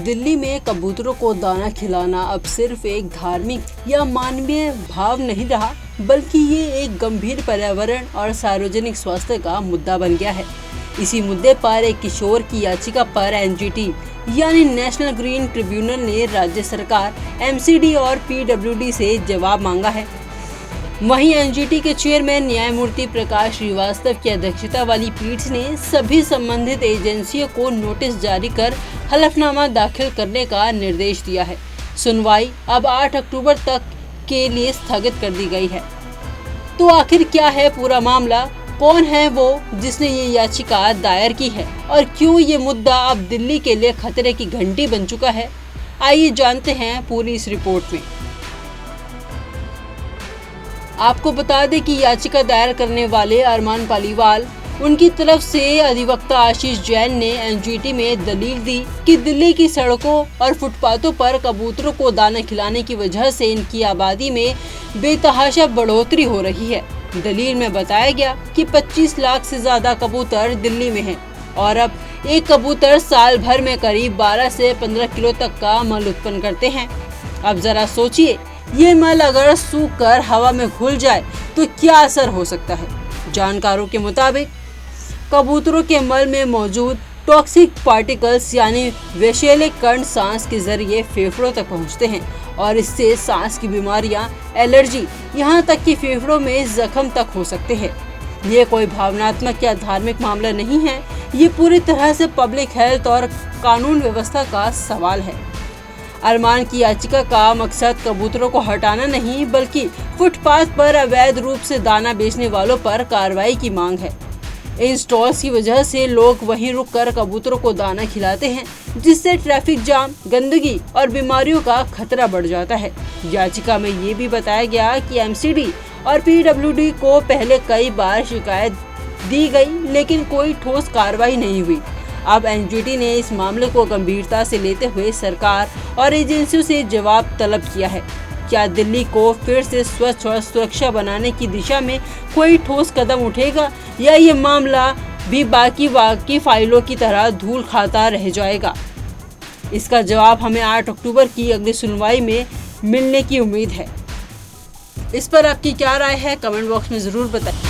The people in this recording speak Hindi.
दिल्ली में कबूतरों को दाना खिलाना अब सिर्फ एक धार्मिक या मानवीय भाव नहीं रहा, बल्कि ये एक गंभीर पर्यावरण और सार्वजनिक स्वास्थ्य का मुद्दा बन गया है। इसी मुद्दे पर एक किशोर की याचिका पर एनजीटी यानी नेशनल ग्रीन ट्रिब्यूनल ने राज्य सरकार, एमसीडी और पीडब्ल्यूडी से जवाब मांगा है। वहीं एनजीटी के चेयरमैन न्यायमूर्ति प्रकाश श्रीवास्तव की अध्यक्षता वाली पीठ ने सभी संबंधित एजेंसियों को नोटिस जारी कर हलफनामा दाखिल करने का निर्देश दिया है। सुनवाई अब 8 अक्टूबर तक के लिए स्थगित कर दी गई है। तो आखिर क्या है पूरा मामला? कौन है वो जिसने ये याचिका दायर की है और क्यों ये मुद्दा अब दिल्ली के लिए खतरे की घंटी बन चुका है? आइए जानते हैं पूरी इस रिपोर्ट में। आपको बता दें कि याचिका दायर करने वाले अरमान पालीवाल, उनकी तरफ से अधिवक्ता आशीष जैन ने एनजीटी में दलील दी कि दिल्ली की सड़कों और फुटपाथों पर कबूतरों को दाना खिलाने की वजह से इनकी आबादी में बेतहाशा बढ़ोतरी हो रही है। दलील में बताया गया कि 25 लाख से ज्यादा कबूतर दिल्ली में हैं और अब एक कबूतर साल भर में करीब 12 से 15 किलो तक का मल उत्पन्न करते हैं। अब जरा सोचिए, ये मल अगर सूख कर हवा में घुल जाए तो क्या असर हो सकता है। जानकारों के मुताबिक कबूतरों के मल में मौजूद टॉक्सिक पार्टिकल्स यानी विषैले कण सांस के जरिए फेफड़ों तक पहुंचते हैं और इससे सांस की बीमारियां, एलर्जी, यहाँ तक कि फेफड़ों में जख्म तक हो सकते हैं। ये कोई भावनात्मक या धार्मिक मामला नहीं है, ये पूरी तरह से पब्लिक हेल्थ और कानून व्यवस्था का सवाल है। अरमान की याचिका का मकसद कबूतरों को हटाना नहीं, बल्कि फुटपाथ पर अवैध रूप से दाना बेचने वालों पर कार्रवाई की मांग है। इन स्टॉल्स की वजह से लोग वहीं रुककर कबूतरों को दाना खिलाते हैं, जिससे ट्रैफिक जाम, गंदगी और बीमारियों का खतरा बढ़ जाता है। याचिका में ये भी बताया गया कि एमसीडी और पीडब्ल्यूडी को पहले कई बार शिकायत दी गई, लेकिन कोई ठोस कार्रवाई नहीं हुई। अब एनजीटी ने इस मामले को गंभीरता से लेते हुए सरकार और एजेंसियों से जवाब तलब किया है। क्या दिल्ली को फिर से स्वच्छ और सुरक्षा बनाने की दिशा में कोई ठोस कदम उठेगा या ये मामला भी बाकी फाइलों की तरह धूल खाता रह जाएगा? इसका जवाब हमें 8 अक्टूबर की अगली सुनवाई में मिलने की उम्मीद है। इस पर आपकी क्या राय है? कमेंट बॉक्स में ज़रूर बताएं।